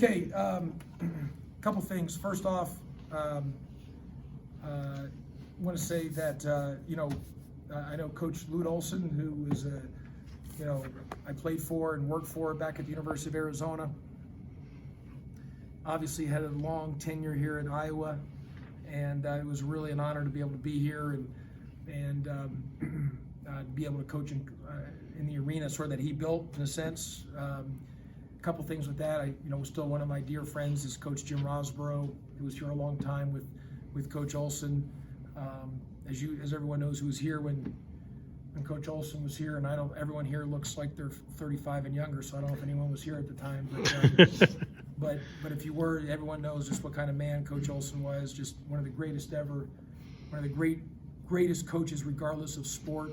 Okay, couple things. First off, want to say that I know Coach Lute Olson, who is I played for and worked for back at the University of Arizona. Obviously had a long tenure here in Iowa, and it was really an honor to be able to be here and be able to coach in the arena sort of that he built, in a sense. A couple things with that. Still one of my dear friends is Coach Jim Rosborough, who was here a long time with Coach Olson. As everyone knows, who was here when Coach Olson was here, and everyone here looks like they're 35 and younger, so I don't know if anyone was here at the time. But if you were, everyone knows just what kind of man Coach Olson was. Just one of the greatest ever, one of the greatest coaches, regardless of sport.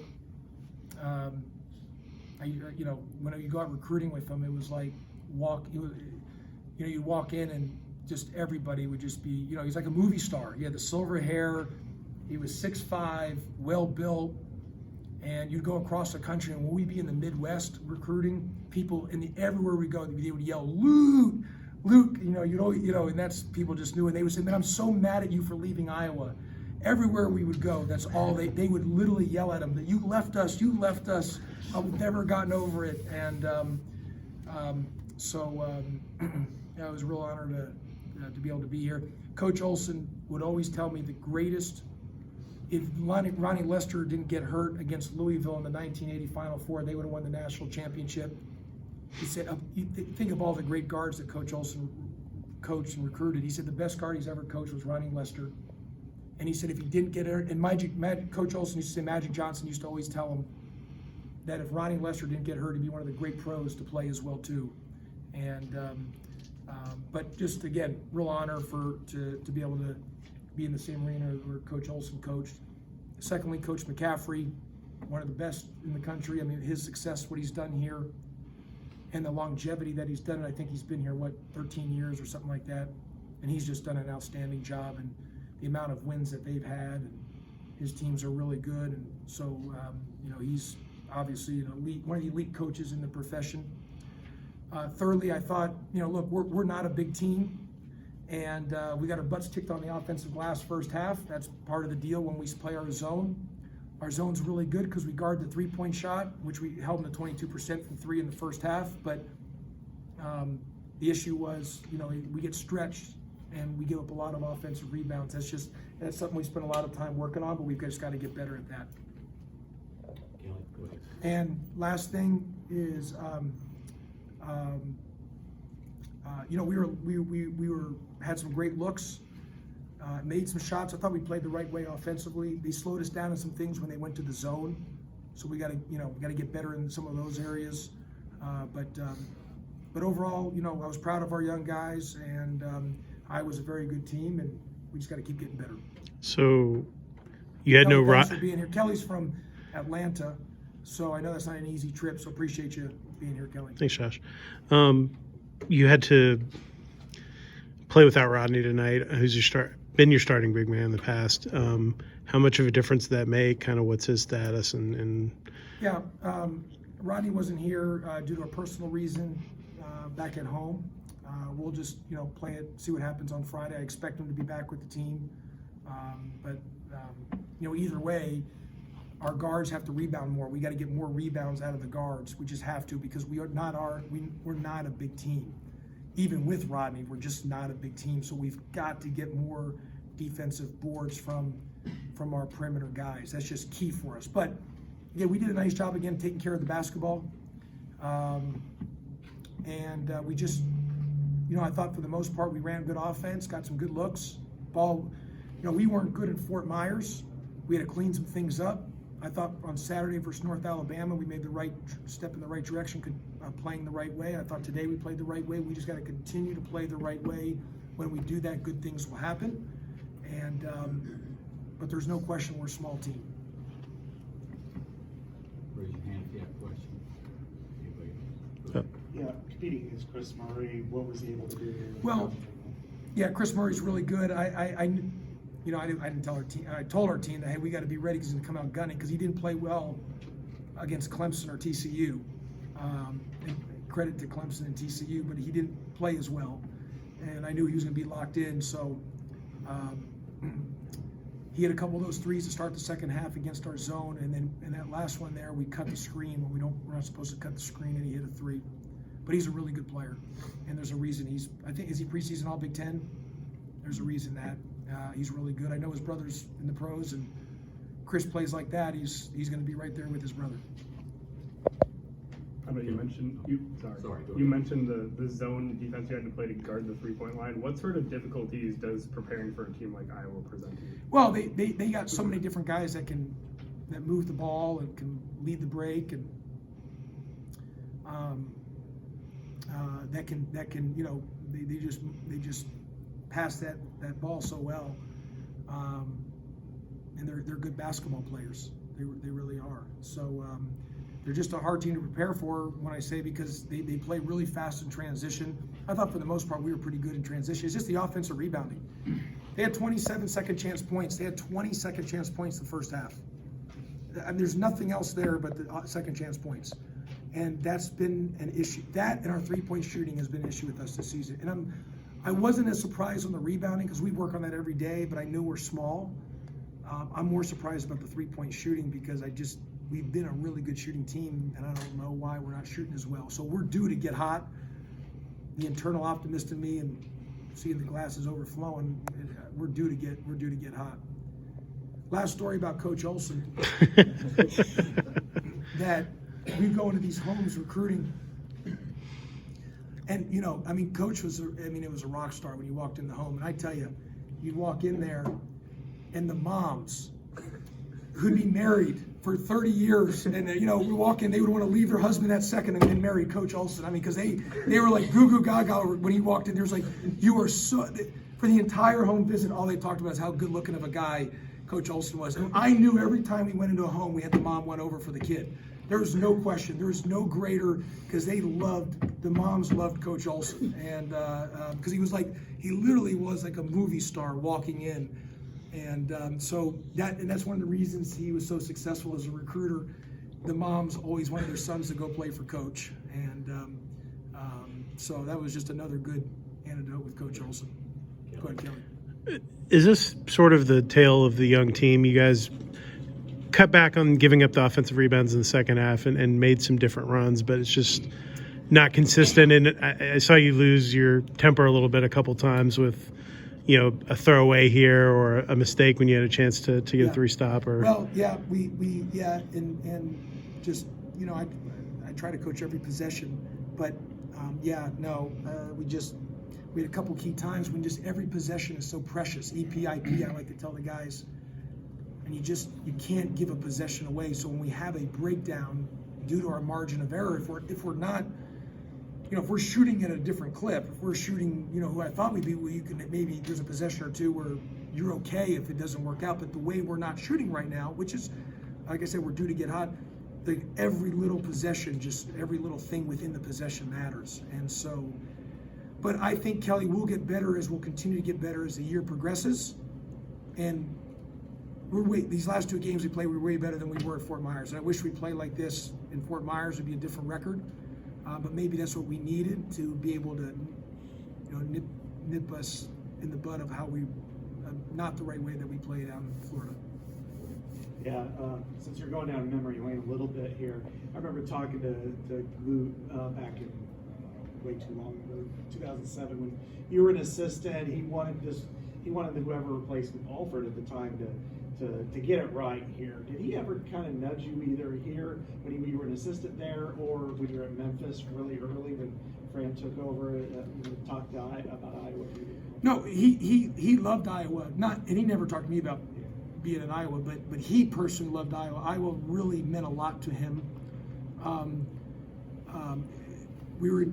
When you go out recruiting with him, it was like you walk in and just everybody would just be, he's like a movie star. He had the silver hair, he was 6'5", well built, and you'd go across the country, and when we'd be in the Midwest recruiting, people everywhere we go, they would yell, Luke, and that's, people just knew, and they would say, man, I'm so mad at you for leaving Iowa. Everywhere we would go, that's all they would literally yell at him, that you left us, I've never gotten over it. And it was a real honor to be able to be here. Coach Olson would always tell me the greatest, if Ronnie Lester didn't get hurt against Louisville in the 1980 Final Four, they would have won the national championship. He said, think of all the great guards that Coach Olson coached and recruited. He said the best guard he's ever coached was Ronnie Lester. And he said if he didn't get hurt, and Coach Olson used to say, Magic Johnson used to always tell him that if Ronnie Lester didn't get hurt, he'd be one of the great pros to play as well too. And but just again, real honor to be able to be in the same arena where Coach Olson coached. Secondly, Coach McCaffrey, one of the best in the country. I mean, his success, what he's done here, and the longevity that he's done it. I think he's been here 13 years or something like that, and he's just done an outstanding job. And the amount of wins that they've had, and his teams are really good. And so he's obviously one of the elite coaches in the profession. Thirdly, I thought, look, we're not a big team, and we got our butts kicked on the offensive glass first half. That's part of the deal when we play our zone. Our zone's really good because we guard the three-point shot, which we held them to 22% from three in the first half. But the issue was, we get stretched and we give up a lot of offensive rebounds. That's something we spend a lot of time working on, but we've just got to get better at that. And last thing is, we had some great looks, made some shots. I thought we played the right way offensively. They slowed us down in some things when they went to the zone, so we got to get better in some of those areas. But overall, I was proud of our young guys, and I was a very good team, and we just got to keep getting better. So you had Thanks for being here. Kelly's from Atlanta, so I know that's not an easy trip, so appreciate you being here, Kelly. Thanks, Josh. You had to play without Rodney tonight, who's been your starting big man in the past. How much of a difference did that make? Kind of what's his status? Yeah, Rodney wasn't here due to a personal reason back at home. We'll just play it, see what happens on Friday. I expect him to be back with the team, but either way, our guards have to rebound more. We got to get more rebounds out of the guards. We just have to, because we're not a big team. Even with Rodney, we're just not a big team. So we've got to get more defensive boards from our perimeter guys. That's just key for us. But yeah, we did a nice job again taking care of the basketball, and we just, I thought for the most part we ran good offense, got some good looks. Ball, we weren't good in Fort Myers. We had to clean some things up. I thought on Saturday versus North Alabama, we made the right step in the right direction, playing the right way. I thought today we played the right way. We just got to continue to play the right way. When we do that, good things will happen. And but there's no question we're a small team. Raise your hand if you have a question. Yeah, competing against Chris Murray, what was he able to do? Well, yeah, Chris Murray's really good. I didn't tell our team. I told our team that, hey, we got to be ready because he's going to come out gunning, because he didn't play well against Clemson or TCU. And credit to Clemson and TCU, but he didn't play as well. and I knew he was going to be locked in. So he had a couple of those threes to start the second half against our zone, and then in that last one there, we cut the screen when we're not supposed to cut the screen, and he hit a three. But he's a really good player, and there's a reason is he preseason All Big Ten? There's a reason that he's really good. I know his brother's in the pros, and Chris plays like that. He's going to be right there with his brother. How about you mentioned Sorry, go you ahead. mentioned the zone defense you had to play to guard the 3-point line. What sort of difficulties does preparing for a team like Iowa present to you? Well, they got so many different guys that move the ball and can lead the break, and that can they just pass that ball so well, and they're good basketball players. They really are. So they're just a hard team to prepare for, when I say, because they play really fast in transition. I thought for the most part we were pretty good in transition. It's just the offensive rebounding. They had 27 second chance points. They had 20 second chance points the first half. And there's nothing else there but the second chance points. And that's been an issue. That and our 3-point shooting has been an issue with us this season. And I wasn't as surprised on the rebounding, because we work on that every day, but I knew we're small. I'm more surprised about the 3-point shooting, because we've been a really good shooting team, and I don't know why we're not shooting as well. So we're due to get hot. The internal optimist in me, and seeing the glass is overflowing, we're due to get hot. Last story about Coach Olson. That we go into these homes recruiting, and Coach was it was a rock star when you walked in the home. And I tell you, you'd walk in there, and the moms who'd be married for 30 years, and we walk in, they would want to leave their husband that second and marry Coach Olson. Because they were like goo goo gaga when he walked in. There was like, you are so, for the entire home visit, all they talked about is how good looking of a guy Coach Olson was. And I knew every time we went into a home, we had the mom went over for the kid. There was no question. There was no greater, because the moms loved Coach Olson, and because he literally was like a movie star walking in. And so that's one of the reasons he was so successful as a recruiter. The moms always wanted their sons to go play for Coach, and so that was just another good anecdote with Coach Olson. Go ahead, Kelly. Is this sort of the tale of the young team? You guys cut back on giving up the offensive rebounds in the second half and made some different runs, but it's just not consistent. And I saw you lose your temper a little bit a couple times with a throwaway here or a mistake when you had a chance to get a 3-stop. Or well, yeah, and just I try to coach every possession, but we had a couple key times when just every possession is so precious. EP, IP, I like to tell the guys, and you can't give a possession away. So when we have a breakdown due to our margin of error, if we're not. If we're shooting at a different clip, if we're shooting, who I thought we'd be, well, you can maybe there's a possession or two where you're okay if it doesn't work out. But the way we're not shooting right now, which is, like I said, we're due to get hot. Every little possession, just every little thing within the possession matters. And so, but I think Kelly will get better we'll continue to get better as the year progresses. And these last 2 games we played, we were way better than we were at Fort Myers. And I wish we played like this in Fort Myers. It'd be a different record. But maybe that's what we needed to be able to, nip us in the butt of how we, not the right way that we played out in Florida. Yeah, since you're going down memory lane a little bit here, I remember talking to Lou back in way too long ago, 2007, when you were an assistant. He wanted whoever replaced Alford at the time to get it right here. Did he ever kind of nudge you either here when you were an assistant there, or when you were at Memphis really early when Fran took over and talked about Iowa? No, he loved Iowa. And he never talked to me about being in Iowa, but he personally loved Iowa. Iowa really meant a lot to him. We were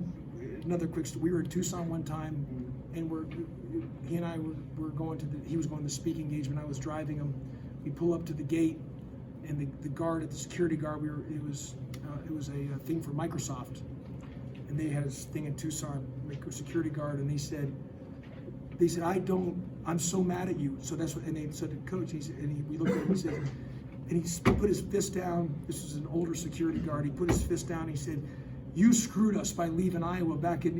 another quick story. We were in Tucson one time, and he and I were going he was going to the speaking engagement. I was driving him. We pull up to the gate, and the guard, at the security guard, it was a thing for Microsoft, and they had this thing in Tucson, like a security guard, and they said, I'm so mad at you. So that's what, and they said to Coach, we looked at him, he said, and he put his fist down. This was an older security guard. He put his fist down. He said, you screwed us by leaving Iowa back in,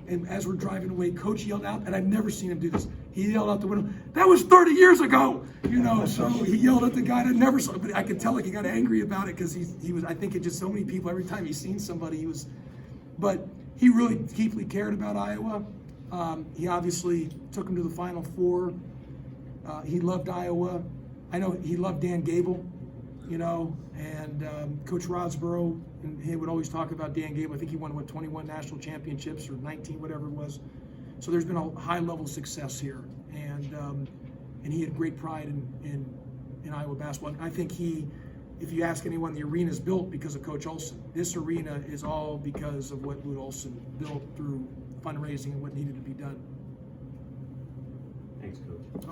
and as we're driving away, Coach yelled out, and I've never seen him do this. He yelled out the window, that was 30 years ago, so he yelled at the guy, and I never saw, but I could tell like he got angry about it because he was, I think it just so many people, every time he's seen somebody, but he really deeply cared about Iowa. He obviously took him to the Final Four. He loved Iowa. I know he loved Dan Gable, and Coach Rodsborough, and he would always talk about Dan Gable. I think he won, 21 national championships or 19, whatever it was. So there's been a high level success here, and he had great pride in Iowa basketball. And I think if you ask anyone, the arena's built because of Coach Olson. This arena is all because of what Lute Olson built through fundraising and what needed to be done. Thanks, Coach.